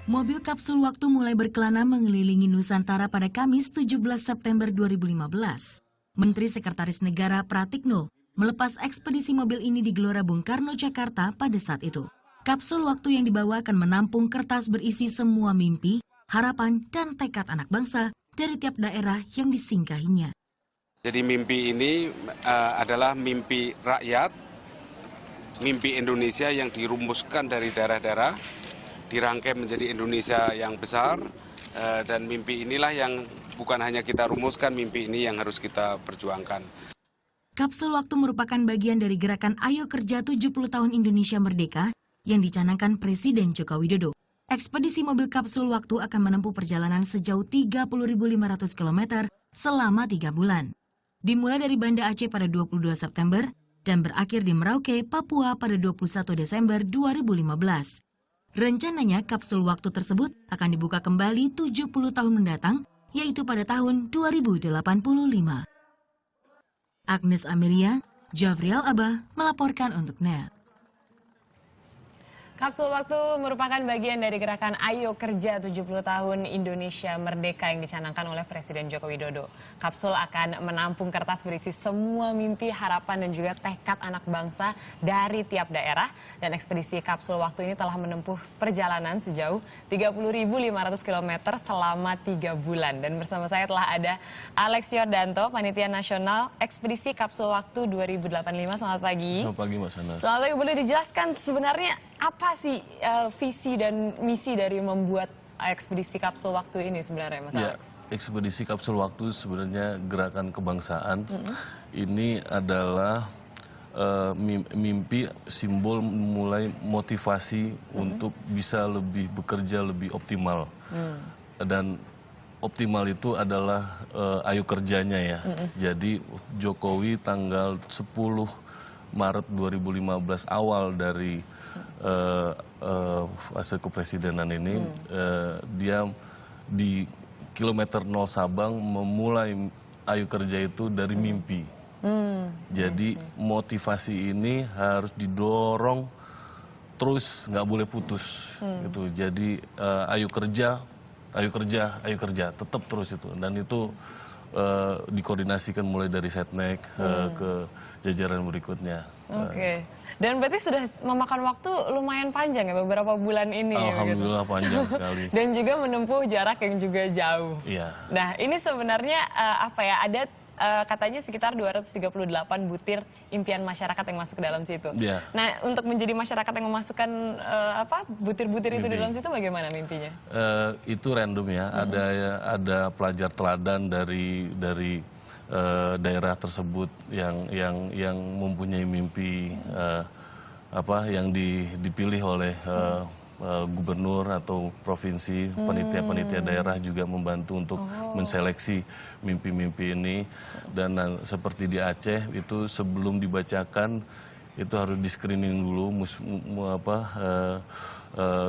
Mobil kapsul waktu mulai berkelana mengelilingi Nusantara pada Kamis 17 September 2015. Menteri Sekretaris Negara Pratikno melepas ekspedisi mobil ini di Gelora Bung Karno, Jakarta pada saat itu. Kapsul waktu yang dibawa akan menampung kertas berisi semua mimpi, harapan, dan tekad anak bangsa dari tiap daerah yang disinggahinya. Jadi mimpi ini adalah mimpi rakyat, mimpi Indonesia yang dirumuskan dari daerah-daerah, dirangkai menjadi Indonesia yang besar, dan mimpi inilah yang bukan hanya kita rumuskan, mimpi ini yang harus kita perjuangkan. Kapsul waktu merupakan bagian dari gerakan Ayo Kerja 70 tahun Indonesia Merdeka yang dicanangkan Presiden Joko Widodo. Ekspedisi mobil kapsul waktu akan menempuh perjalanan sejauh 30.500 km selama 3 bulan. Dimulai dari Banda Aceh pada 22 September dan berakhir di Merauke, Papua pada 21 Desember 2015. Rencananya kapsul waktu tersebut akan dibuka kembali 70 tahun mendatang, yaitu pada tahun 2085. Agnes Amelia, Javriel Abah melaporkan untuk NET. Kapsul waktu merupakan bagian dari gerakan Ayo Kerja 70 tahun Indonesia Merdeka yang dicanangkan oleh Presiden Joko Widodo. Kapsul akan menampung kertas berisi semua mimpi, harapan, dan juga tekad anak bangsa dari tiap daerah. Dan ekspedisi kapsul waktu ini telah menempuh perjalanan sejauh 30.500 km selama 3 bulan. Dan bersama saya telah ada Alex Yordanto, Panitia Nasional Ekspedisi Kapsul Waktu 2085. Selamat pagi. Selamat pagi, Mas Anas. Selamat pagi, boleh dijelaskan sebenarnya apa sih visi dan misi dari membuat ekspedisi kapsul waktu ini sebenarnya, Mas Alex? Ekspedisi kapsul waktu sebenarnya gerakan kebangsaan. Ini adalah mimpi, simbol mulai motivasi untuk bisa lebih bekerja lebih optimal. Dan optimal itu adalah ayo kerjanya ya. Jadi Jokowi tanggal 10 Maret 2015 awal dari fase kepresidenan ini, dia di kilometer 0 Sabang memulai ayo kerja itu dari mimpi. Jadi motivasi ini harus didorong terus, nggak boleh putus gitu. Jadi ayo kerja, ayo kerja, ayo kerja, tetap terus itu. Dan itu dikoordinasikan mulai dari Setnek ke jajaran berikutnya. Oke. Dan berarti sudah memakan waktu lumayan panjang ya, beberapa bulan ini. Alhamdulillah gitu. panjang sekali. Dan juga menempuh jarak yang juga jauh. Iya. Nah, ini sebenarnya apa ya, ada katanya sekitar 238 butir impian masyarakat yang masuk ke dalam situ. Iya. Nah, untuk menjadi masyarakat yang memasukkan butir-butir itu di dalam situ, bagaimana mimpinya? Itu random ya. Ada pelajar teladan dari daerah tersebut yang mempunyai mimpi yang dipilih oleh gubernur atau provinsi, panitia-panitia daerah juga membantu untuk menseleksi mimpi-mimpi ini. Dan seperti di Aceh itu sebelum dibacakan itu harus di-screening dulu,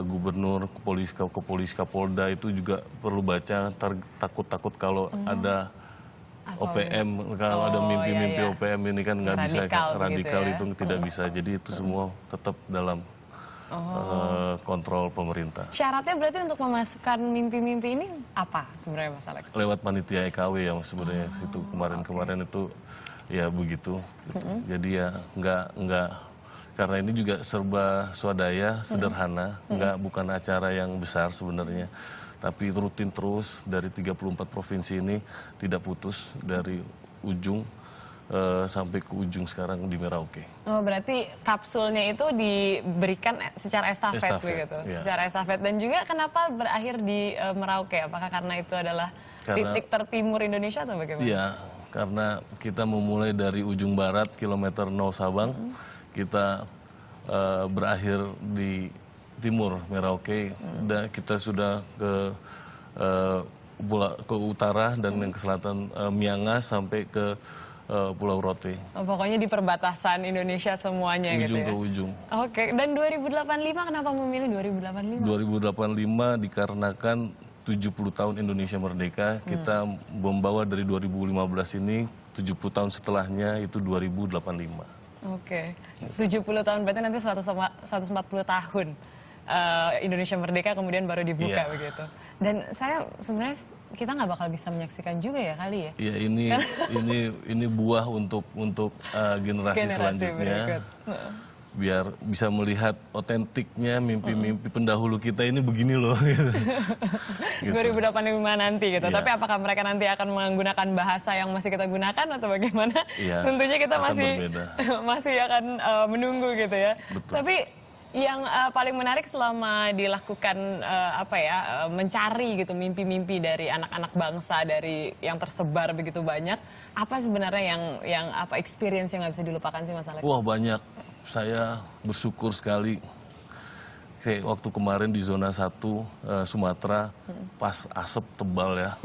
gubernur, Kepolis, Kapolda itu juga perlu baca, takut-takut kalau ada OPM, kalau ada mimpi-mimpi OPM ini kan nggak bisa, radikal gitu ya? Itu tidak bisa. Jadi itu semua tetap dalam kontrol pemerintah. Syaratnya berarti untuk memasukkan mimpi-mimpi ini apa sebenarnya, Mas Alex? Lewat panitia EKW yang sebenarnya situ kemarin itu ya begitu. Gitu. Jadi ya nggak karena ini juga serba swadaya, sederhana, bukan acara yang besar sebenarnya. Tapi rutin terus dari 34 provinsi ini, tidak putus dari ujung sampai ke ujung sekarang di Merauke. Oh, berarti kapsulnya itu diberikan secara estafet begitu, ya. Secara estafet. Dan juga kenapa berakhir di Merauke? Apakah karena itu adalah titik tertimur Indonesia atau bagaimana? Iya, karena kita memulai dari ujung barat kilometer 0 Sabang, kita berakhir di timur Merauke, dan kita sudah ke utara dan yang ke selatan Miangas sampai ke Pulau Rote. Oh, pokoknya di perbatasan Indonesia semuanya ujung gitu ya? Ke ujung. Oke, dan 2085 kenapa memilih 2085? 2085 dikarenakan 70 tahun Indonesia Merdeka, kita membawa dari 2015 ini, 70 tahun setelahnya itu 2085. Oke, 70 tahun berarti nanti 140 tahun. Indonesia Merdeka kemudian baru dibuka Iya. begitu. Dan saya sebenarnya kita nggak bakal bisa menyaksikan juga ya kali ya. Ya ini buah untuk generasi selanjutnya. berikut. Biar bisa melihat otentiknya mimpi-mimpi pendahulu kita ini begini loh. Gitu. 2085 nanti gitu. Iya. Tapi apakah mereka nanti akan menggunakan bahasa yang masih kita gunakan atau bagaimana? Iya, Tentunya kita akan masih berbeda. masih akan menunggu gitu ya. Betul. Tapi yang paling menarik selama dilakukan mencari gitu mimpi-mimpi dari anak-anak bangsa dari yang tersebar begitu banyak, apa sebenarnya yang experience yang nggak bisa dilupakan sih Mas Alex? Wah, banyak. Saya bersyukur sekali. Kayak waktu kemarin di zona 1 Sumatera, pas asap tebal ya.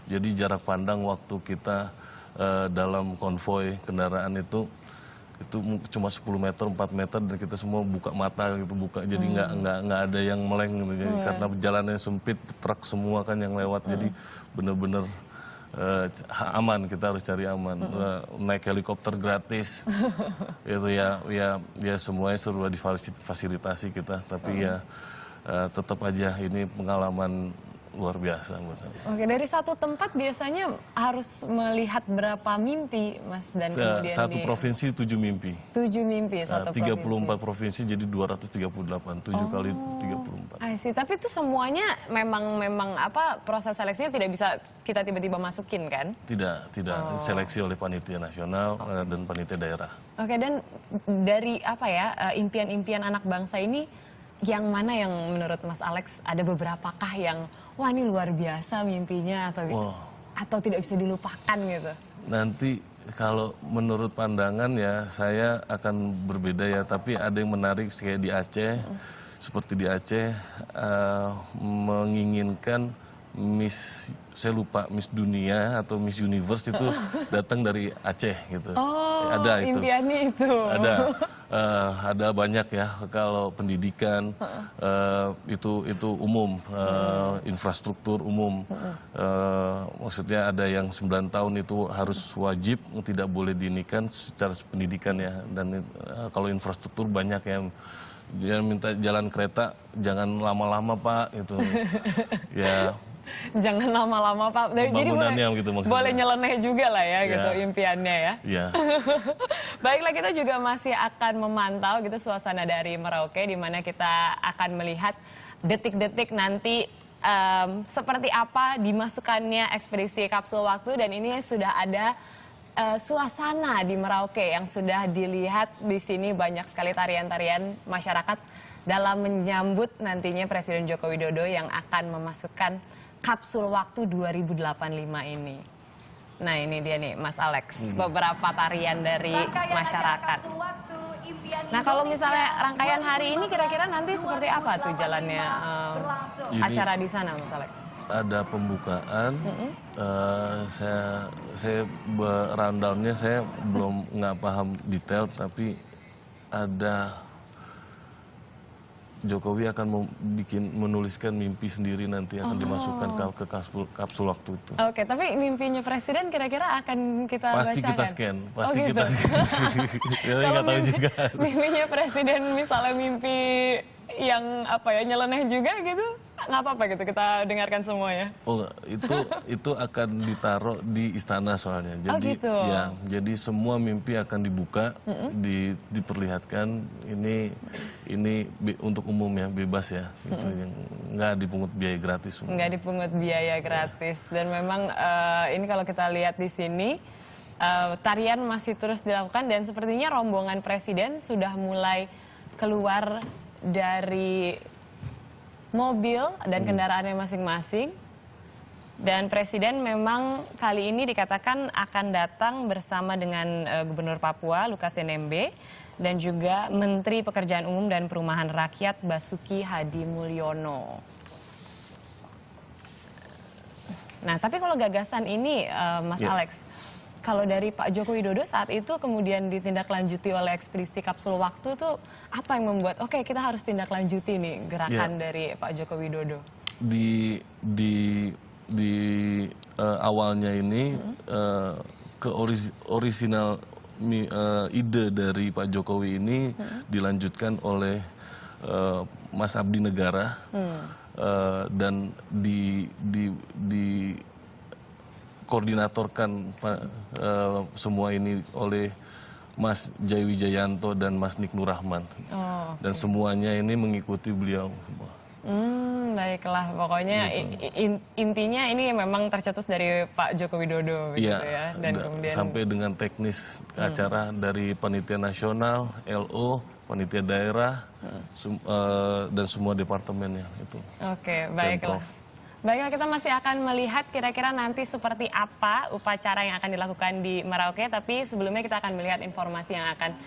Jadi jarak pandang waktu kita dalam konvoy kendaraan itu cuma 10 meter, 4 meter, dan kita semua buka mata gitu, jadi nggak ada yang meleng gitu. Jadi karena jalannya sempit, truk semua kan yang lewat, jadi bener-bener aman, kita harus cari aman. Naik helikopter gratis, itu ya semuanya sudah difasilitasi kita, tapi ya tetap aja ini pengalaman luar biasa buat saya. Oke, dari satu tempat biasanya harus melihat berapa mimpi, Mas, dan kemudian Satu provinsi 7 mimpi. 7 mimpi satu 34 provinsi. provinsi jadi 238, 7 kali 34. I see. Tapi itu semuanya memang proses seleksinya tidak bisa kita tiba-tiba masukin kan? Tidak diseleksi oleh panitia nasional dan panitia daerah. Oke, dan dari impian-impian anak bangsa ini, yang mana yang menurut Mas Alex ada beberapakah yang wah ini luar biasa mimpinya atau tidak bisa dilupakan gitu? Nanti kalau menurut pandangan ya saya akan berbeda ya, tapi ada yang menarik kayak di Aceh, seperti di Aceh menginginkan Miss, saya lupa, Miss Dunia atau Miss Universe itu datang dari Aceh gitu. Ada itu. Impiannya itu. Ada banyak ya. Kalau pendidikan itu umum, infrastruktur umum. Maksudnya ada yang 9 tahun itu harus wajib, tidak boleh diinikan secara pendidikan ya. Dan kalau infrastruktur banyak yang dia minta jalan kereta jangan lama-lama Pak itu. Ya. Jangan lama-lama Pak. Jadi gitu boleh nyeleneh juga lah ya gitu impiannya ya. Iya. Baiklah, kita juga masih akan memantau gitu suasana dari Merauke, di mana kita akan melihat detik-detik nanti seperti apa dimasukkannya ekspedisi kapsul waktu, dan ini sudah ada suasana di Merauke yang sudah dilihat di sini, banyak sekali tarian-tarian masyarakat dalam menyambut nantinya Presiden Joko Widodo yang akan memasukkan kapsul waktu 2085 ini. Nah ini dia nih Mas Alex, beberapa tarian dari masyarakat. Nah kalau misalnya rangkaian hari ini kira-kira nanti seperti apa tuh jalannya acara di sana Mas Alex? Ada pembukaan, saya rundownnya saya belum nggak paham detail, tapi ada Jokowi akan menuliskan mimpi sendiri nanti akan dimasukkan ke kapsul waktu itu. Oke, tapi mimpinya Presiden kira-kira akan kita Pasti bacakan? kita scan, pasti gitu. kita scan. Kalau nggak tahu juga. mimpinya Presiden misalnya mimpi yang nyeleneh juga gitu, nggak apa-apa gitu kita dengarkan semua ya. Oh, itu akan ditaruh di istana soalnya. Jadi gitu. ya, jadi semua mimpi akan dibuka, diperlihatkan. Ini untuk umum ya, bebas ya. Itu yang nggak dipungut biaya gratis. Nggak dipungut biaya gratis. Dan memang ini kalau kita lihat di sini tarian masih terus dilakukan, dan sepertinya rombongan Presiden sudah mulai keluar dari mobil dan kendaraannya masing-masing. Dan Presiden memang kali ini dikatakan akan datang bersama dengan Gubernur Papua Lukas NMB dan juga Menteri Pekerjaan Umum dan Perumahan Rakyat Basuki Hadi Mulyono. Nah, tapi kalau gagasan ini Mas Alex, kalau dari Pak Joko Widodo saat itu kemudian ditindaklanjuti oleh ekspedisi kapsul waktu tuh apa yang membuat kita harus tindaklanjuti nih gerakan dari Pak Joko Widodo? Di awalnya ini orisinal ide dari Pak Jokowi ini dilanjutkan oleh Mas Abdi Negara, dan di koordinatorkan semua ini oleh Mas Jai Wijayanto dan Mas Nik Nurrahman. Dan semuanya ini mengikuti beliau. Baiklah, pokoknya intinya ini memang tercetus dari Pak Joko Widodo begitu ya. Dan kemudian sampai dengan teknis acara dari panitia nasional, LO, panitia daerah, dan semua departemennya itu. Oke, baiklah. Baiklah, kita masih akan melihat kira-kira nanti seperti apa upacara yang akan dilakukan di Merauke, tapi sebelumnya kita akan melihat informasi yang akan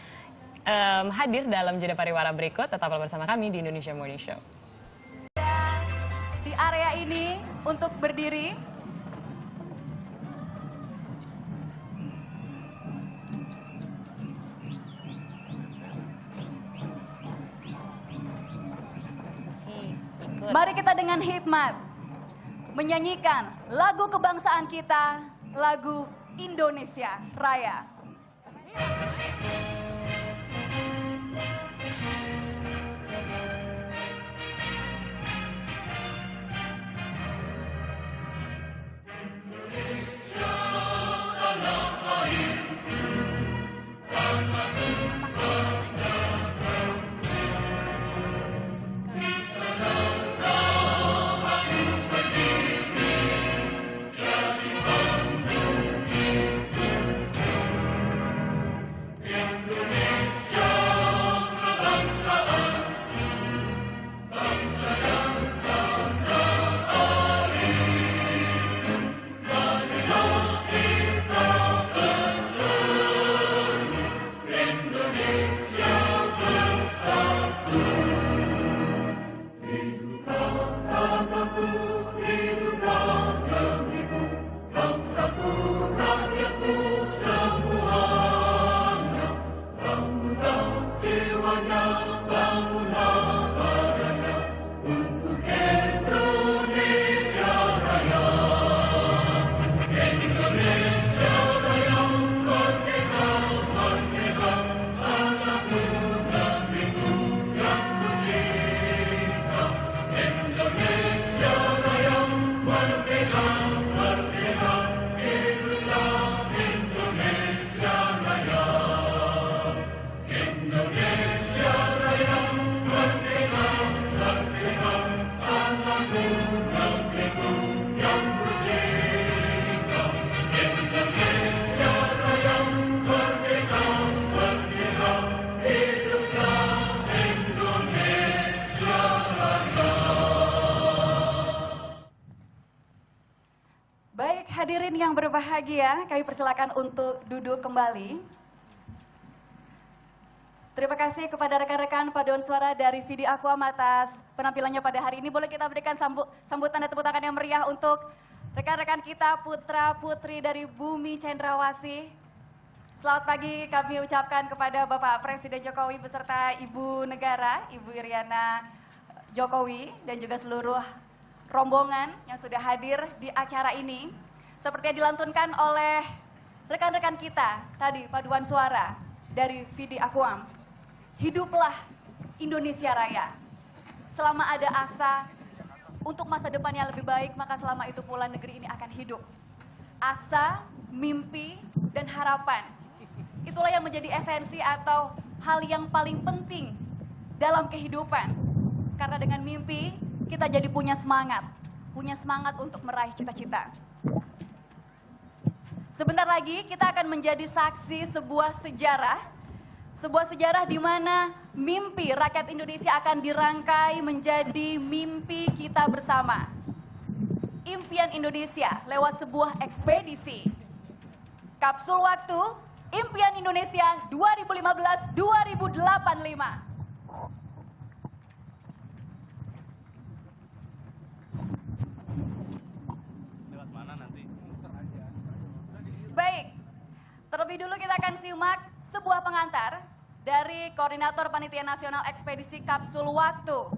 hadir dalam jeda pariwara berikut. Tetaplah bersama kami di Indonesia Morning Show. Di area ini untuk berdiri. Mari kita dengan hikmat menyanyikan lagu kebangsaan kita, lagu Indonesia Raya. Baik, hadirin yang berbahagia, kami persilakan untuk duduk kembali. Terima kasih kepada rekan-rekan paduan suara dari Vidi Aquam atas penampilannya pada hari ini. Boleh kita berikan sambutan dan tepuk tangan yang meriah untuk rekan-rekan kita, putra-putri dari Bumi Cendrawasih. Selamat pagi kami ucapkan kepada Bapak Presiden Jokowi beserta Ibu Negara, Ibu Iriana Jokowi, dan juga seluruh rombongan yang sudah hadir di acara ini. Seperti yang dilantunkan oleh rekan-rekan kita tadi, paduan suara dari Vidi Aquam. Hiduplah Indonesia Raya. Selama ada asa untuk masa depan yang lebih baik, maka selama itu pula negeri ini akan hidup. Asa, mimpi, dan harapan. Itulah yang menjadi esensi atau hal yang paling penting dalam kehidupan. Karena dengan mimpi, kita jadi punya semangat untuk meraih cita-cita. Sebentar lagi kita akan menjadi saksi sebuah sejarah di mana mimpi rakyat Indonesia akan dirangkai menjadi mimpi kita bersama. Impian Indonesia lewat sebuah ekspedisi. Kapsul Waktu, Impian Indonesia 2015-2085. Baik, terlebih dulu kita akan simak sebuah pengantar dari Koordinator Panitia Nasional Ekspedisi Kapsul Waktu,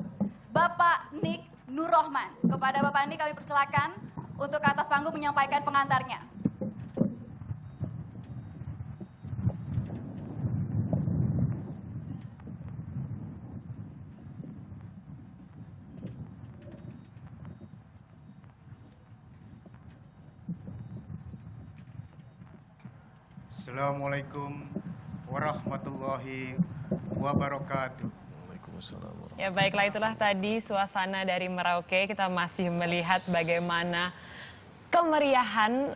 Bapak Nik Nurrahman. Kepada Bapak Nik kami persilakan untuk ke atas panggung menyampaikan pengantarnya. Assalamualaikum warahmatullahi wabarakatuh. Waalaikumsalam warahmatullahi Ya baiklah, itulah tadi suasana dari Merauke. Kita masih melihat bagaimana kemeriahan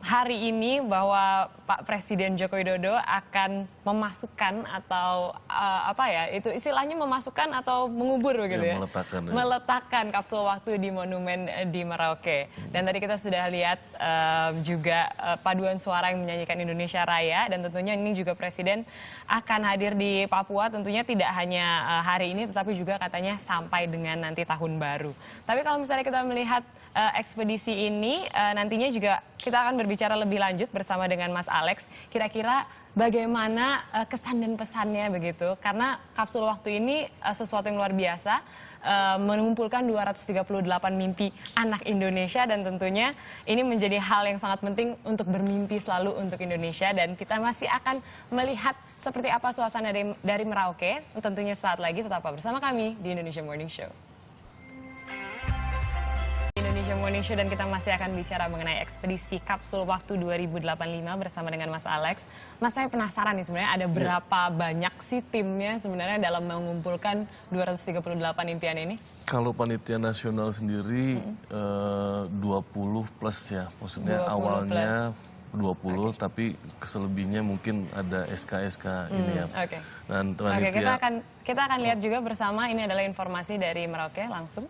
hari ini bahwa Pak Presiden Joko Widodo akan memasukkan atau itu istilahnya memasukkan atau mengubur begitu ya, meletakkan kapsul waktu di monumen di Merauke. Dan tadi kita sudah lihat juga paduan suara yang menyanyikan Indonesia Raya, dan tentunya ini juga Presiden akan hadir di Papua, tentunya tidak hanya hari ini tetapi juga katanya sampai dengan nanti tahun baru. Tapi kalau misalnya kita melihat ekspedisi ini, nantinya juga kita akan berbicara lebih lanjut bersama dengan Mas Alex. Kira-kira bagaimana kesan dan pesannya begitu? Karena kapsul waktu ini sesuatu yang luar biasa, mengumpulkan 238 mimpi anak Indonesia, dan tentunya ini menjadi hal yang sangat penting untuk bermimpi selalu untuk Indonesia. Dan kita masih akan melihat seperti apa suasana dari Merauke. Tentunya saat lagi tetaplah bersama kami di Indonesia Morning Show. Indonesia Morning Show, dan kita masih akan bicara mengenai ekspedisi kapsul waktu 2085 bersama dengan Mas Alex. Mas, saya penasaran nih sebenarnya ada berapa banyak sih timnya sebenarnya dalam mengumpulkan 238 impian ini? Kalau panitia nasional sendiri 20 plus ya, maksudnya 20 awalnya plus. 20, tapi selebihnya mungkin ada SK-SK ini ya. Oke. Dan panitia, kita akan lihat juga bersama, ini adalah informasi dari Merauke langsung.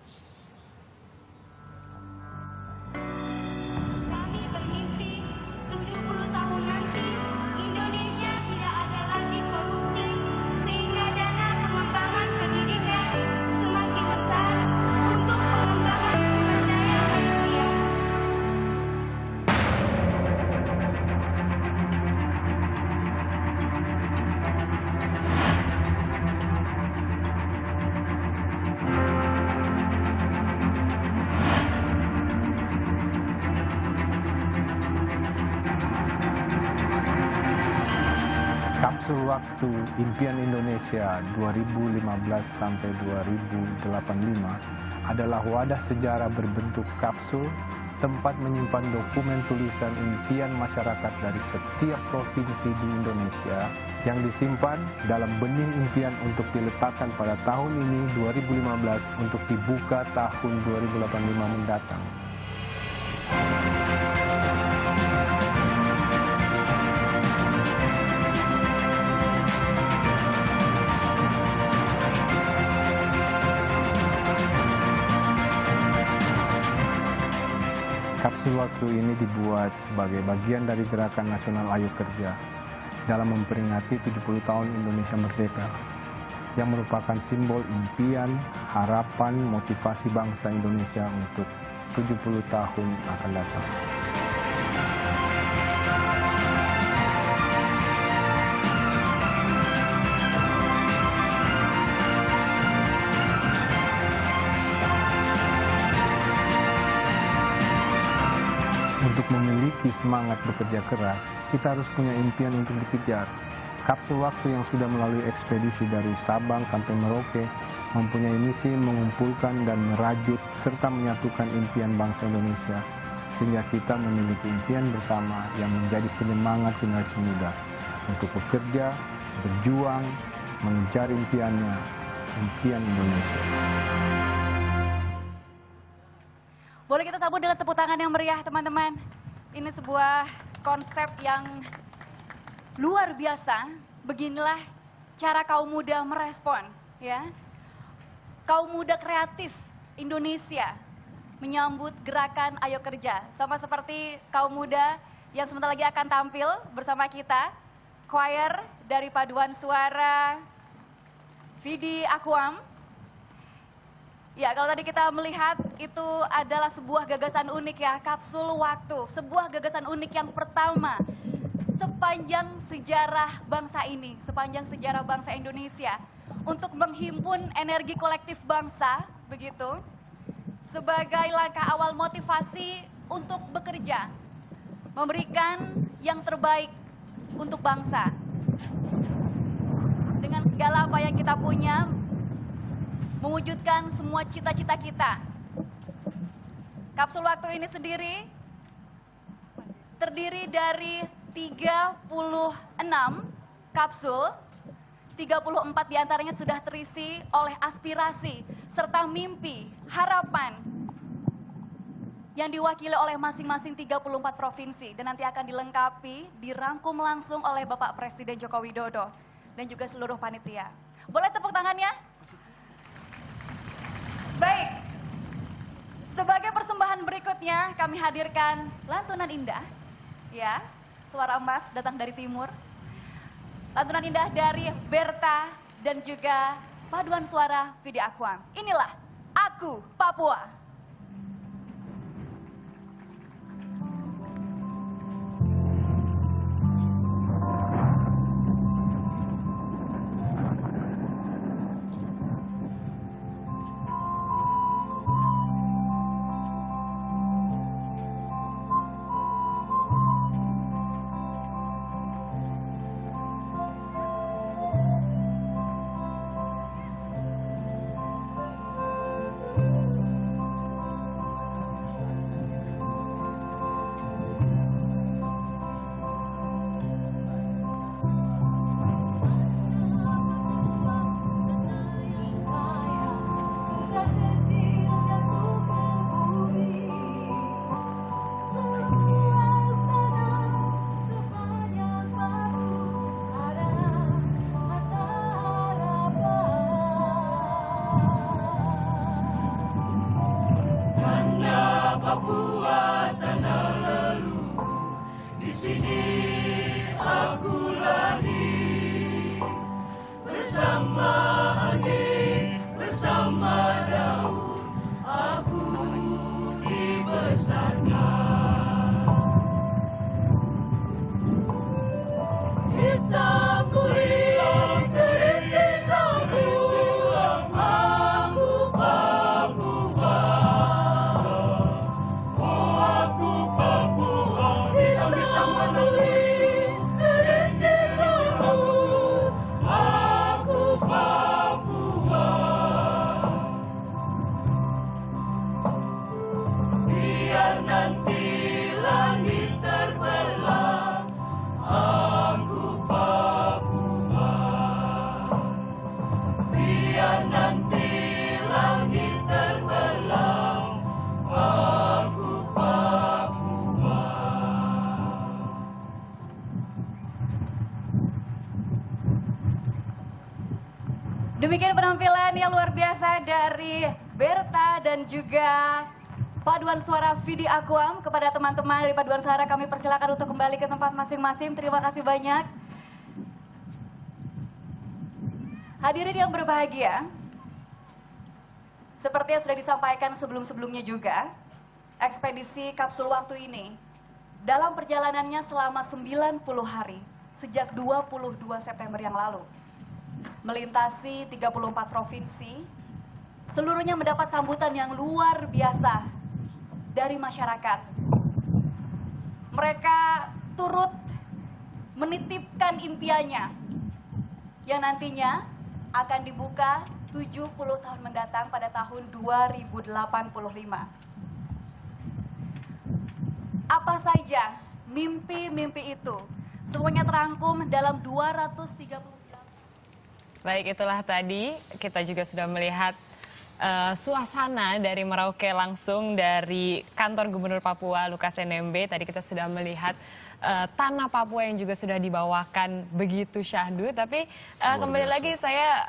Kami bermimpi 70 tahun nanti Indonesia tidak ada lagi korupsi, sehingga dana pengembangan pendidikan semakin besar untuk pengembangan sumber daya manusia. Kapsul waktu Impian Indonesia 2015 sampai 2085 adalah wadah sejarah berbentuk kapsul, tempat menyimpan dokumen tulisan impian masyarakat dari setiap provinsi di Indonesia yang disimpan dalam benih impian untuk diletakkan pada tahun ini 2015 untuk dibuka tahun 2085 mendatang. Kapsul waktu ini dibuat sebagai bagian dari Gerakan Nasional Ayo Kerja dalam memperingati 70 tahun Indonesia Merdeka, yang merupakan simbol impian, harapan, motivasi bangsa Indonesia untuk 70 tahun akan datang. Untuk memiliki semangat bekerja keras, kita harus punya impian untuk dikejar. Kapsul waktu yang sudah melalui ekspedisi dari Sabang sampai Merauke mempunyai misi mengumpulkan dan merajut serta menyatukan impian bangsa Indonesia, sehingga kita memiliki impian bersama yang menjadi penyemangat generasi muda untuk bekerja, berjuang, mengejar impiannya, impian Indonesia. Boleh kita sambut dengan tepuk tangan yang meriah, teman-teman. Ini sebuah konsep yang luar biasa. Beginilah cara kaum muda merespon, ya. Kaum muda kreatif Indonesia menyambut gerakan Ayo Kerja. Sama seperti kaum muda yang sebentar lagi akan tampil bersama kita. Choir dari paduan suara Vidi Akuam. Ya, kalau tadi kita melihat itu adalah sebuah gagasan unik ya, kapsul waktu. Sebuah gagasan unik yang pertama sepanjang sejarah bangsa ini, sepanjang sejarah bangsa Indonesia. Untuk menghimpun energi kolektif bangsa, begitu. Sebagai langkah awal motivasi untuk bekerja. Memberikan yang terbaik untuk bangsa. Dengan segala apa yang kita punya, mewujudkan semua cita-cita kita. Kapsul waktu ini sendiri terdiri dari kapsul, 34 diantaranya sudah terisi oleh aspirasi serta mimpi, harapan yang diwakili oleh masing-masing 34 provinsi dan nanti akan dilengkapi, dirangkum langsung oleh Bapak Presiden Joko Widodo dan juga seluruh panitia. Boleh tepuk tangannya? Baik, sebagai persembahan berikutnya kami hadirkan lantunan indah, ya, suara emas datang dari timur. Lantunan indah dari Berta dan juga paduan suara Vidi Aquam. Inilah Aku Papua. Demikian penampilan yang luar biasa dari Berta dan juga paduan suara Vidi Aquam. Kepada teman-teman dari paduan suara kami persilakan untuk kembali ke tempat masing-masing. Terima kasih banyak. Hadirin yang berbahagia, seperti yang sudah disampaikan sebelum-sebelumnya juga, ekspedisi kapsul waktu ini dalam perjalanannya selama 90 hari sejak 22 September yang lalu, melintasi 34 provinsi, seluruhnya mendapat sambutan yang luar biasa dari masyarakat. Mereka turut menitipkan impiannya yang nantinya akan dibuka 70 tahun mendatang pada tahun 2085. Apa saja mimpi-mimpi itu? Semuanya terangkum dalam 238. Baik, itulah tadi kita juga sudah melihat suasana dari Merauke langsung dari kantor Gubernur Papua Lukas NMB. Tadi kita sudah melihat tanah Papua yang juga sudah dibawakan begitu syahdu. Tapi kembali lagi saya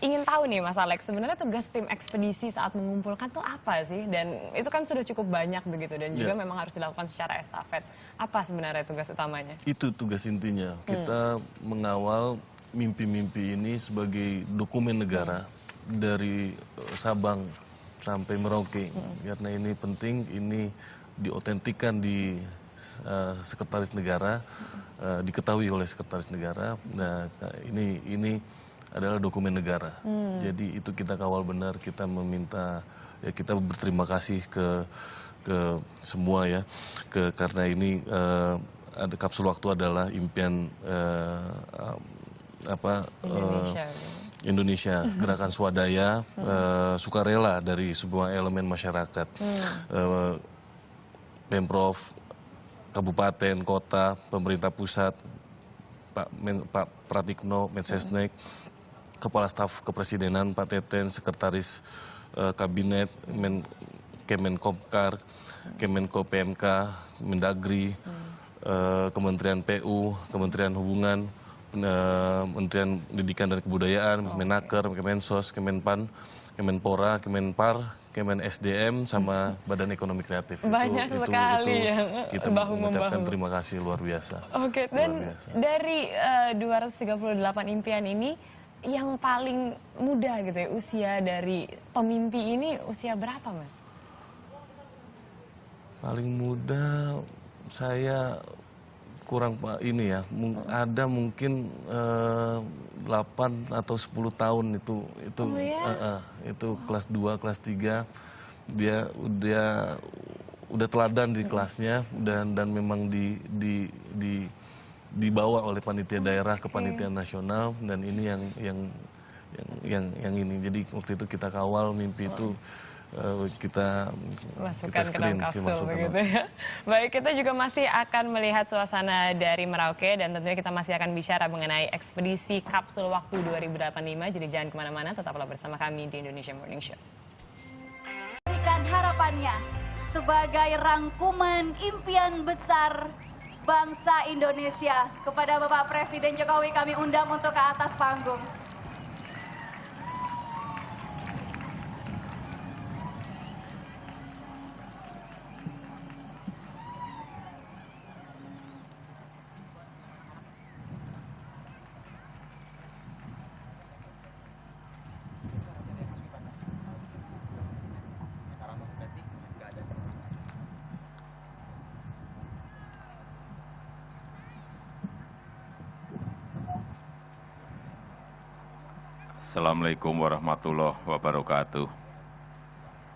ingin tahu nih Mas Alex, sebenarnya tugas tim ekspedisi saat mengumpulkan tuh apa sih? Dan itu kan sudah cukup banyak begitu dan juga memang harus dilakukan secara estafet. Apa sebenarnya tugas utamanya? Itu tugas intinya. Kita mengawal mimpi-mimpi ini sebagai dokumen negara dari Sabang sampai Merauke. Karena ini penting, ini diotentikan di Sekretaris Negara, diketahui oleh Sekretaris Negara. Nah, ini adalah dokumen negara. Jadi itu kita kawal benar, kita meminta, ya kita berterima kasih ke semua ya, karena ini ada kapsul waktu adalah impian Indonesia, gerakan swadaya, sukarela dari sebuah elemen masyarakat. Pemprov kabupaten, kota, pemerintah pusat, Pak Pratikno, Mensesnek, Kepala Staf Kepresidenan, Pak Teten, Sekretaris Kabinet, Kemenkopkar, Kemenko PMK, Mendagri, Kementerian PU, Kementerian Hubungan, Kementerian Pendidikan dan Kebudayaan, Menaker, Kemensos, Kemenpan, Kemenpora, Kemenpar, Kemen SDM, sama Badan Ekonomi Kreatif. Banyak sekali yang kita mengucapkan terima kasih luar biasa. Oke, dan dari 238 impian ini, yang paling muda gitu ya, usia dari pemimpi ini usia berapa, Mas? Paling muda saya kurang ini ya, ada mungkin 8 atau 10 tahun itu itu kelas 2, kelas 3 dia udah teladan di kelasnya dan memang dibawa oleh panitia daerah ke panitia nasional, dan ini yang ini. Jadi waktu itu kita kawal mimpi itu, kita masukkan ke dalam kapsul dimasukkan. begitu ya. Baik, kita juga masih akan melihat suasana dari Merauke, dan tentunya kita masih akan bicara mengenai ekspedisi kapsul waktu 2085. Jadi jangan kemana-mana, tetaplah bersama kami di Indonesia Morning Show. Berikan harapannya sebagai rangkuman impian besar bangsa Indonesia kepada Bapak Presiden Jokowi, kami undang untuk ke atas panggung. Assalamualaikum warahmatullahi wabarakatuh.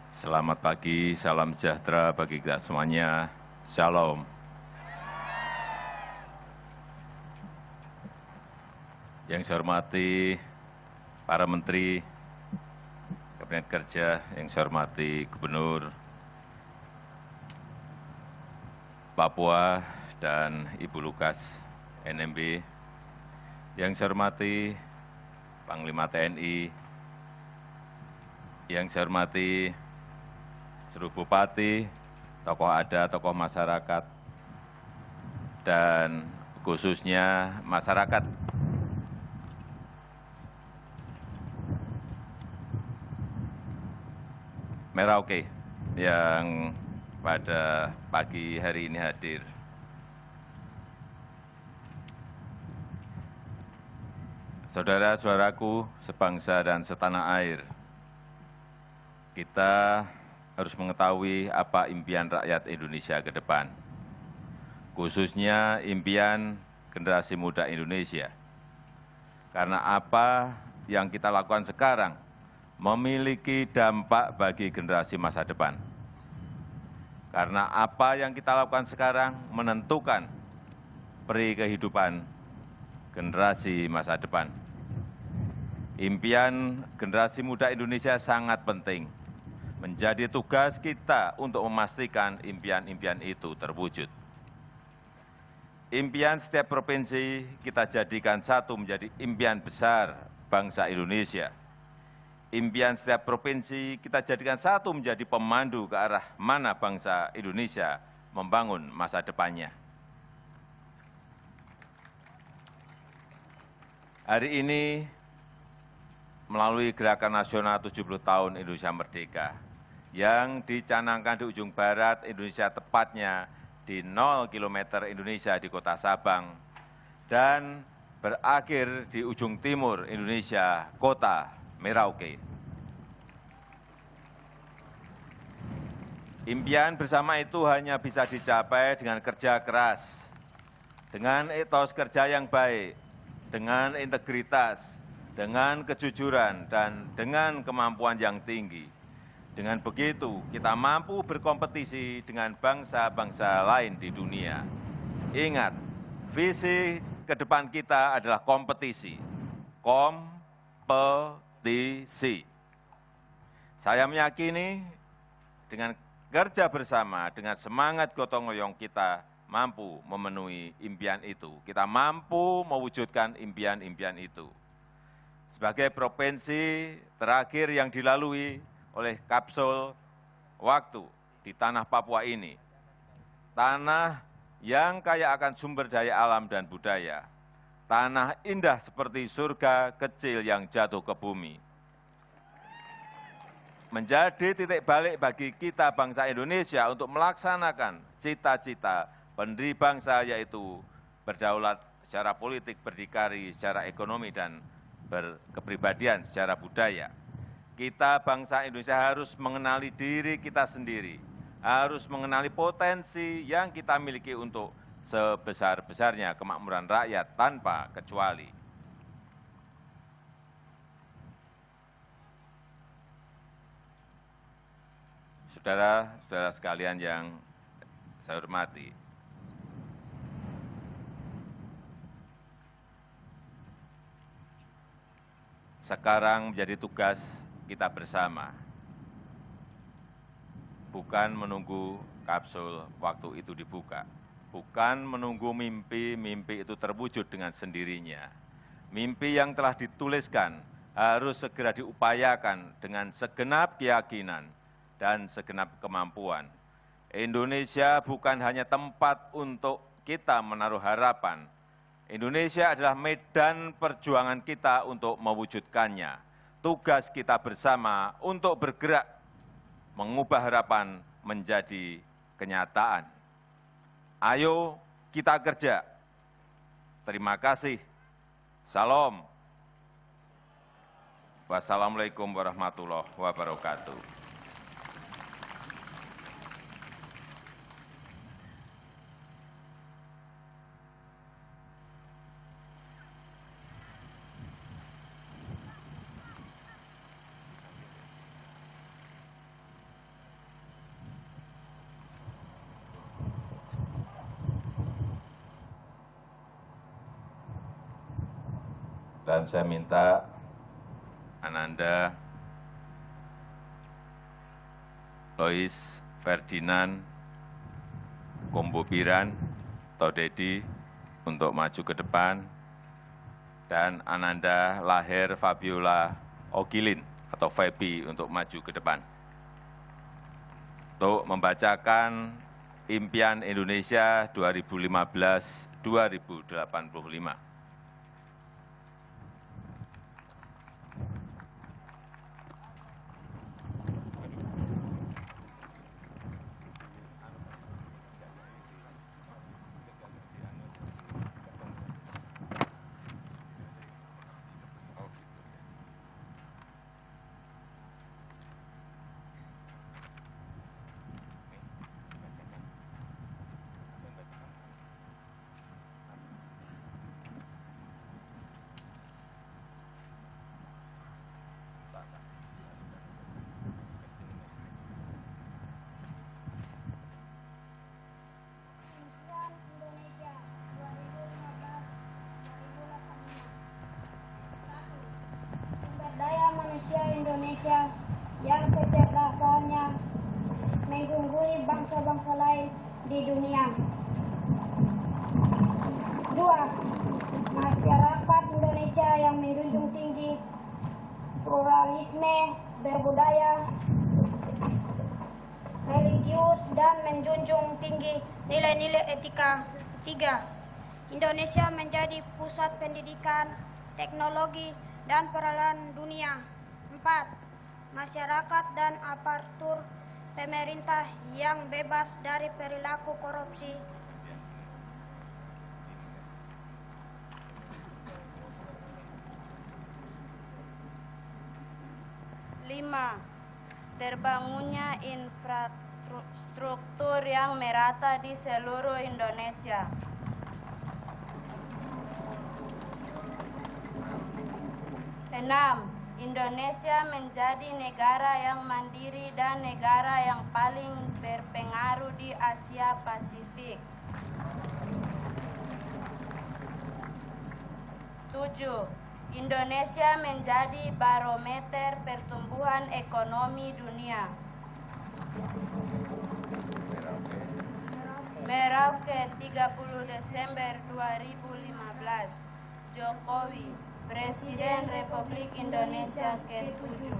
Selamat pagi, salam sejahtera bagi kita semuanya. Shalom. Yang saya hormati para menteri, Kabinet Kerja, yang saya hormati Gubernur Papua dan Ibu Lukas NMB, yang saya hormati Panglima TNI, yang saya hormati seluruh bupati, tokoh adat, tokoh masyarakat, dan khususnya masyarakat Merauke yang pada pagi hari ini hadir. Saudara-saudaraku sebangsa dan setanah air, kita harus mengetahui apa impian rakyat Indonesia ke depan, khususnya impian generasi muda Indonesia. Karena apa yang kita lakukan sekarang memiliki dampak bagi generasi masa depan. Karena apa yang kita lakukan sekarang menentukan peri kehidupan generasi masa depan. Impian generasi muda Indonesia sangat penting. Menjadi tugas kita untuk memastikan impian-impian itu terwujud. Impian setiap provinsi kita jadikan satu menjadi impian besar bangsa Indonesia. Impian setiap provinsi kita jadikan satu menjadi pemandu ke arah mana bangsa Indonesia membangun masa depannya. Hari ini, melalui Gerakan Nasional 70 Tahun Indonesia Merdeka, yang dicanangkan di ujung barat Indonesia, tepatnya di 0 km Indonesia di kota Sabang, dan berakhir di ujung timur Indonesia, kota Merauke. Impian bersama itu hanya bisa dicapai dengan kerja keras, dengan etos kerja yang baik, dengan integritas, dengan kejujuran, dan dengan kemampuan yang tinggi. Dengan begitu, kita mampu berkompetisi dengan bangsa-bangsa lain di dunia. Ingat, visi ke depan kita adalah kompetisi. Kompetisi. Saya meyakini dengan kerja bersama, dengan semangat gotong royong kita, mampu memenuhi impian itu. Kita mampu mewujudkan impian-impian itu. Sebagai provinsi terakhir yang dilalui oleh kapsul waktu di tanah Papua ini, tanah yang kaya akan sumber daya alam dan budaya, tanah indah seperti surga kecil yang jatuh ke bumi, menjadi titik balik bagi kita bangsa Indonesia untuk melaksanakan cita-cita pendiri bangsa, yaitu berdaulat secara politik, berdikari secara ekonomi, dan berkepribadian secara budaya. Kita bangsa Indonesia harus mengenali diri kita sendiri, harus mengenali potensi yang kita miliki untuk sebesar-besarnya kemakmuran rakyat tanpa kecuali. Saudara-saudara sekalian yang saya hormati, sekarang menjadi tugas kita bersama, bukan menunggu kapsul waktu itu dibuka, bukan menunggu mimpi-mimpi itu terwujud dengan sendirinya. Mimpi yang telah dituliskan harus segera diupayakan dengan segenap keyakinan dan segenap kemampuan. Indonesia bukan hanya tempat untuk kita menaruh harapan. Indonesia adalah medan perjuangan kita untuk mewujudkannya. Tugas kita bersama untuk bergerak mengubah harapan menjadi kenyataan. Ayo kita kerja. Terima kasih. Salam. Wassalamualaikum warahmatullahi wabarakatuh. Dan saya minta Ananda, Lois, Ferdinand, Kombobiran, atau Dedi untuk maju ke depan, dan Ananda Lahir Fabiola Ogilin atau Febi untuk maju ke depan, untuk membacakan impian Indonesia 2015-2085. Indonesia yang kecerdasannya mengungguli bangsa-bangsa lain di dunia. 2. Masyarakat Indonesia yang menjunjung tinggi pluralisme berbudaya, religius, dan menjunjung tinggi nilai-nilai etika. 3. Indonesia menjadi pusat pendidikan, teknologi, dan peralatan dunia. 4. Masyarakat dan aparatur pemerintah yang bebas dari perilaku korupsi. 5. Terbangunnya infrastruktur yang merata di seluruh Indonesia. 6. Indonesia menjadi negara yang mandiri dan negara yang paling berpengaruh di Asia Pasifik. 7. Indonesia menjadi barometer pertumbuhan ekonomi dunia. Merauke Merauke 30 Desember 2015. Jokowi, Presiden Republik Indonesia ke-7.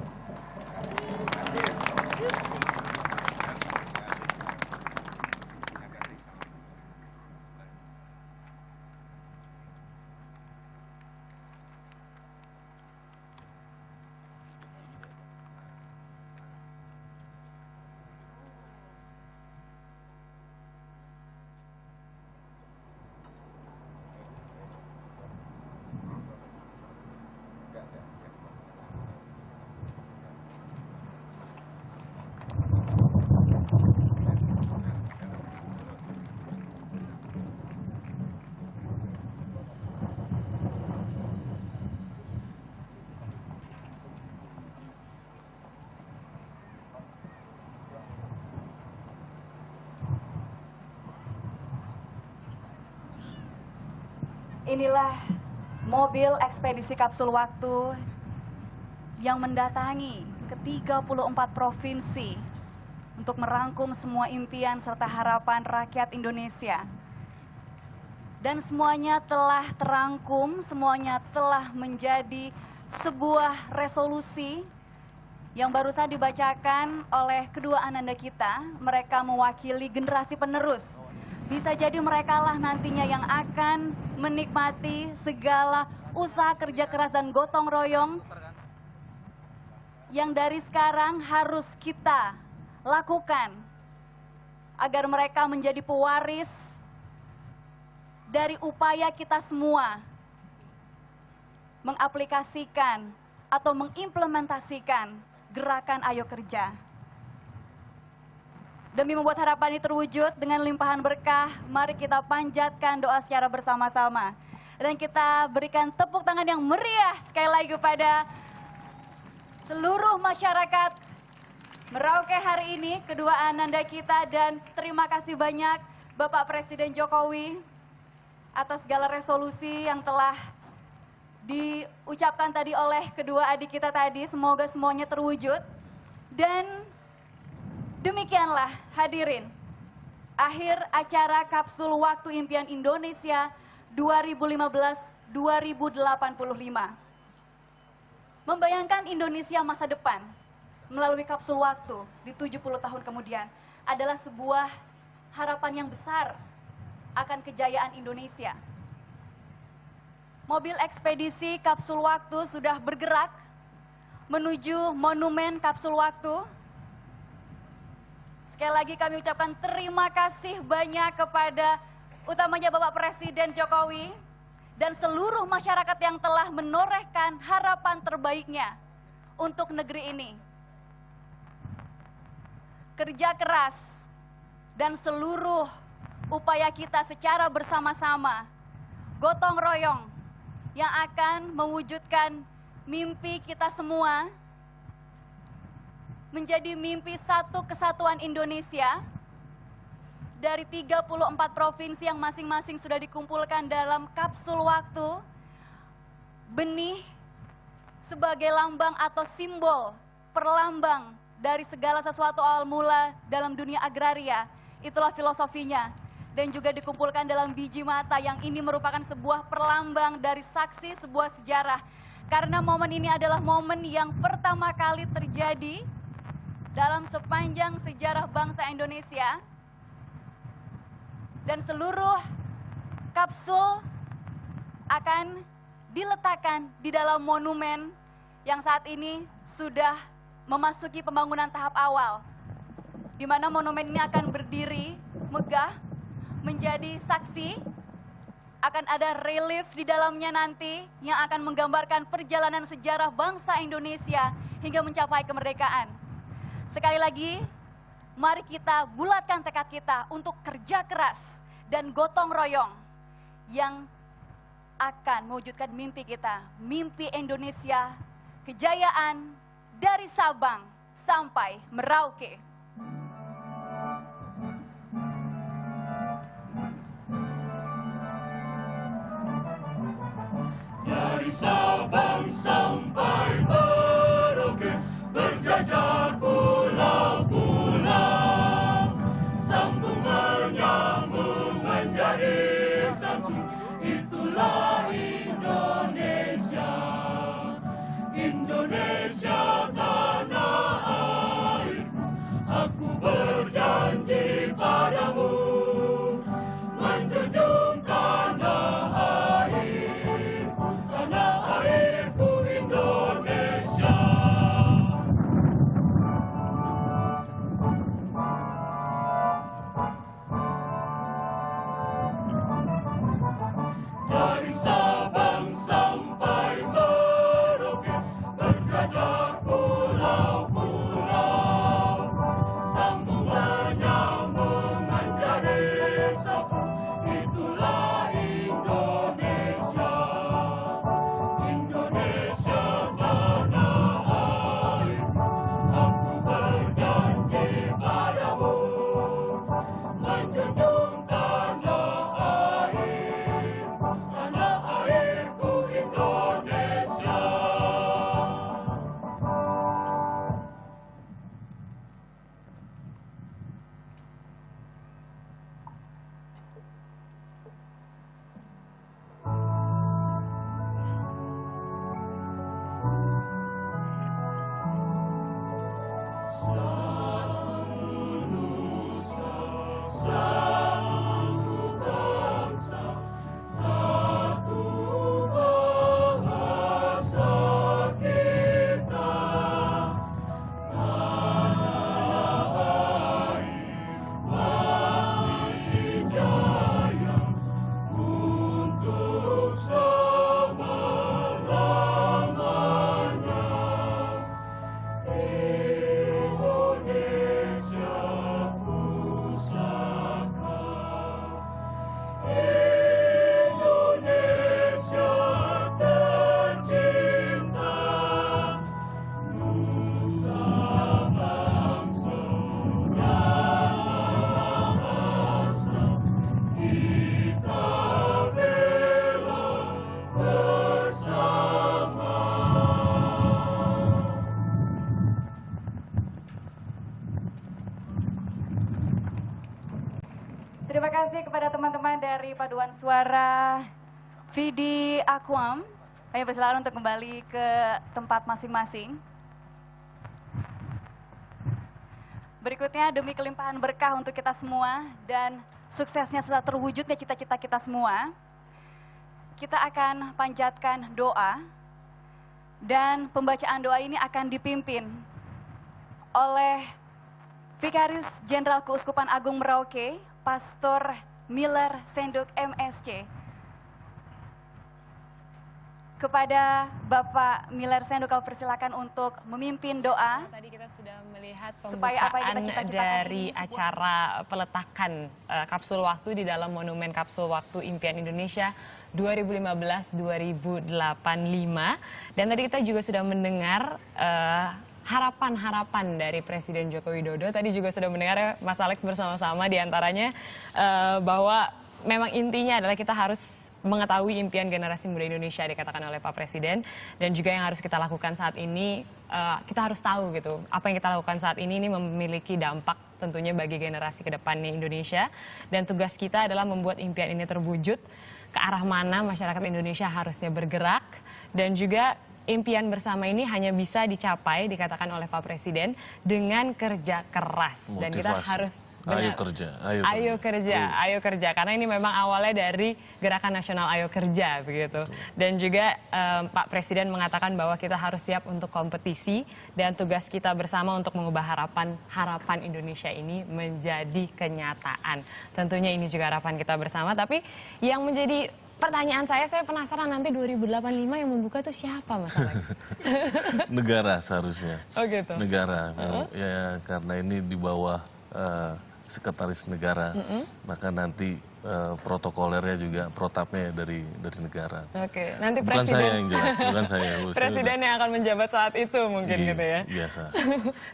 Inilah mobil ekspedisi kapsul waktu yang mendatangi ke 34 provinsi untuk merangkum semua impian serta harapan rakyat Indonesia. Dan semuanya telah terangkum, semuanya telah menjadi sebuah resolusi yang barusan dibacakan oleh kedua ananda kita. Mereka mewakili generasi penerus. Bisa jadi mereka lah nantinya yang akan menikmati segala usaha kerja keras dan gotong royong yang dari sekarang harus kita lakukan agar mereka menjadi pewaris dari upaya kita semua mengaplikasikan atau mengimplementasikan gerakan Ayo Kerja. Demi membuat harapan ini terwujud dengan limpahan berkah, mari kita panjatkan doa secara bersama-sama. Dan kita berikan tepuk tangan yang meriah sekali lagi kepada seluruh masyarakat Merauke hari ini, kedua ananda kita, dan terima kasih banyak Bapak Presiden Jokowi atas segala resolusi yang telah diucapkan tadi oleh kedua adik kita tadi. Semoga semuanya terwujud. Dan demikianlah hadirin, akhir acara Kapsul Waktu Impian Indonesia 2015-2085. Membayangkan Indonesia masa depan melalui kapsul waktu di 70 tahun kemudian adalah sebuah harapan yang besar akan kejayaan Indonesia. Mobil ekspedisi kapsul waktu sudah bergerak menuju monumen kapsul waktu. Sekali lagi kami ucapkan terima kasih banyak kepada utamanya Bapak Presiden Jokowi dan seluruh masyarakat yang telah menorehkan harapan terbaiknya untuk negeri ini. Kerja keras dan seluruh upaya kita secara bersama-sama, gotong royong yang akan mewujudkan mimpi kita semua menjadi mimpi satu kesatuan Indonesia dari 34 provinsi yang masing-masing sudah dikumpulkan dalam kapsul waktu. Benih sebagai lambang atau simbol perlambang dari segala sesuatu awal mula dalam dunia agraria. Itulah filosofinya. Dan juga dikumpulkan dalam biji mata yang ini merupakan sebuah perlambang dari saksi sebuah sejarah. Karena momen ini adalah momen yang pertama kali terjadi dalam sepanjang sejarah bangsa Indonesia. Dan seluruh kapsul akan diletakkan di dalam monumen yang saat ini sudah memasuki pembangunan tahap awal. Di mana monumen ini akan berdiri megah, menjadi saksi. Akan ada relief di dalamnya nanti yang akan menggambarkan perjalanan sejarah bangsa Indonesia hingga mencapai kemerdekaan. Sekali lagi, mari kita bulatkan tekad kita untuk kerja keras dan gotong royong yang akan mewujudkan mimpi kita, mimpi Indonesia, kejayaan dari Sabang sampai Merauke. Dari Sabang sampai Merauke, berjajar pulau-pulau, sambung menyambung itulah Indonesia, Indonesia tanah air. Aku berjanji padamu, menjunjung tanah airku Indonesia. Dari Sabang sampai Merauke, berjajar pulau-pulau, sambung menyambung menjadi satu, itulah Indonesia, Indonesia tanah air. Aku berjanji padamu, menjunjung tanah airku Indonesia. Terima kasih kepada teman-teman dari Paduan Suara Vidi Aquam. Kami persilakan untuk kembali ke tempat masing-masing. Berikutnya demi kelimpahan berkah untuk kita semua dan suksesnya setelah terwujudnya cita-cita kita semua, kita akan panjatkan doa dan pembacaan doa ini akan dipimpin oleh Vikaris Jenderal Keuskupan Agung Merauke, Pastor Miller Senduk MSC. Kepada Bapak Miller Senduk, kau persilakan untuk memimpin doa. Tadi kita sudah melihat Supaya apa yang kita pembukaan cita-citakan dari ini sebuah- acara peletakan kapsul waktu di dalam Monumen Kapsul Waktu Impian Indonesia 2015-2085. Dan tadi kita juga sudah mendengar harapan-harapan dari Presiden Joko Widodo. Tadi juga sudah mendengar ya, Mas Alex bersama-sama diantaranya bahwa memang intinya adalah kita harus mengetahui impian generasi muda Indonesia dikatakan oleh Pak Presiden, dan juga yang harus kita lakukan saat ini, kita harus tahu gitu apa yang kita lakukan saat ini memiliki dampak tentunya bagi generasi kedepannya Indonesia, dan tugas kita adalah membuat impian ini terwujud, ke arah mana masyarakat Indonesia harusnya bergerak, dan juga impian bersama ini hanya bisa dicapai dikatakan oleh Pak Presiden dengan kerja keras. Motivasi. Dan kita harus Ayo kerja, ayo kerja, karena ini memang awalnya dari Gerakan Nasional Ayo Kerja begitu. Dan juga Pak Presiden mengatakan bahwa kita harus siap untuk kompetisi dan tugas kita bersama untuk mengubah harapan Indonesia ini menjadi kenyataan. Tentunya ini juga harapan kita bersama, tapi yang menjadi pertanyaan saya penasaran nanti 2085 yang membuka itu siapa, Mas Alex? Negara seharusnya. Oh gitu. Negara, ya karena ini di bawah sekretaris negara, maka nanti protokolernya juga protapnya dari negara. Oke, nanti Bukan Presiden. saya yang jelas, bukan saya. Presiden yang akan menjabat saat itu mungkin gitu ya. Biasa.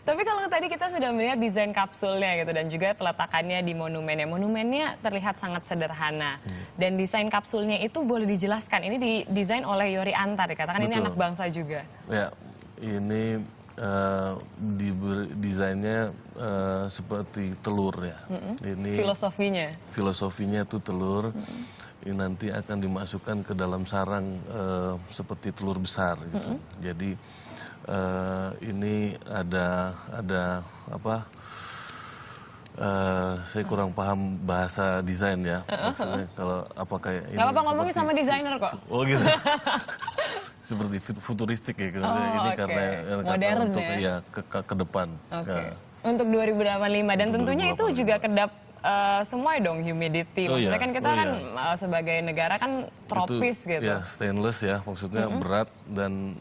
Tapi kalau tadi kita sudah melihat desain kapsulnya gitu dan juga peletakannya di monumennya. Monumennya terlihat sangat sederhana. Dan desain kapsulnya itu boleh dijelaskan. Ini didesain oleh Yori Antar, dikatakan ini anak bangsa juga. Ya, ini desainnya seperti telur ya. Ini Filosofinya. Filosofinya itu telur. ini nanti akan dimasukkan ke dalam sarang seperti telur besar gitu. Jadi ini ada apa? Saya kurang paham bahasa desain ya. Maksudnya kalau apakah ini Gak apa-apa ngomongin sama desainer kok. Oh gitu. Seperti futuristik ya. Ini oke. karena Modern untuk ya? ke depan. Oke. Ya. Untuk 2085 dan Untuk tentunya itu 2085. juga kedap semua dong humidity. Oh, Maksudnya iya. kan kita Oh, kan iya. sebagai negara kan tropis Itu, gitu. ya stainless ya, maksudnya berat dan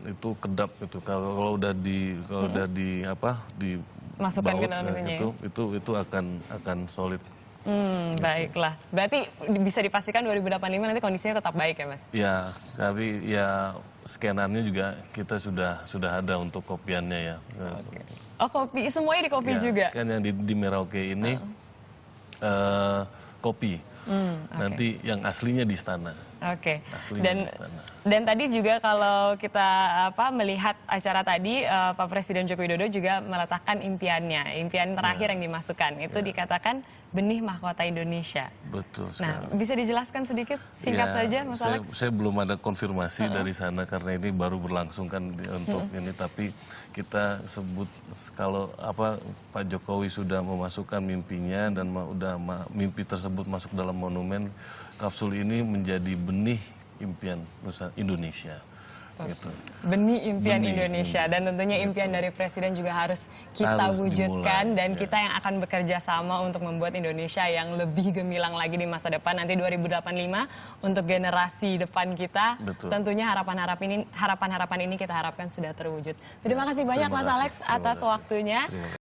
itu kedap gitu. Kalau udah di Masukkan ke baut, dalam ininya ya. itu akan solid. Baiklah. Berarti bisa dipastikan 2085 nanti kondisinya tetap baik ya, Mas? Ya, tapi ya scannernya juga kita sudah ada untuk kopiannya ya. Oh, kopi, semuanya di kopi Ya, juga? kan yang di Merauke ini kopi. Nanti yang aslinya di istana. Oke. Aslinya di istana. Dan tadi juga kalau kita melihat acara tadi, Pak Presiden Joko Widodo juga meletakkan impiannya, impian terakhir yang dimasukkan itu dikatakan benih mahkota Indonesia. Betul Nah, sekali. bisa dijelaskan sedikit singkat Ya, saja, Mas Alex? saya belum ada konfirmasi dari sana karena ini baru berlangsung kan untuk ini, tapi kita sebut kalau Pak Jokowi sudah memasukkan mimpinya dan mimpi tersebut masuk dalam monumen, kapsul ini menjadi benih impian Indonesia. Gitu. Benih impian Benih, Indonesia dan tentunya impian dari Presiden juga harus kita Harus wujudkan dimulai, dan ya. kita yang akan bekerja sama untuk membuat Indonesia yang lebih gemilang lagi di masa depan nanti 2085 untuk generasi depan kita. Betul. Tentunya harapan-harapan ini kita harapkan sudah terwujud. Terima kasih banyak Terima Mas kasih. Alex Terima atas kasih. waktunya. Terima kasih.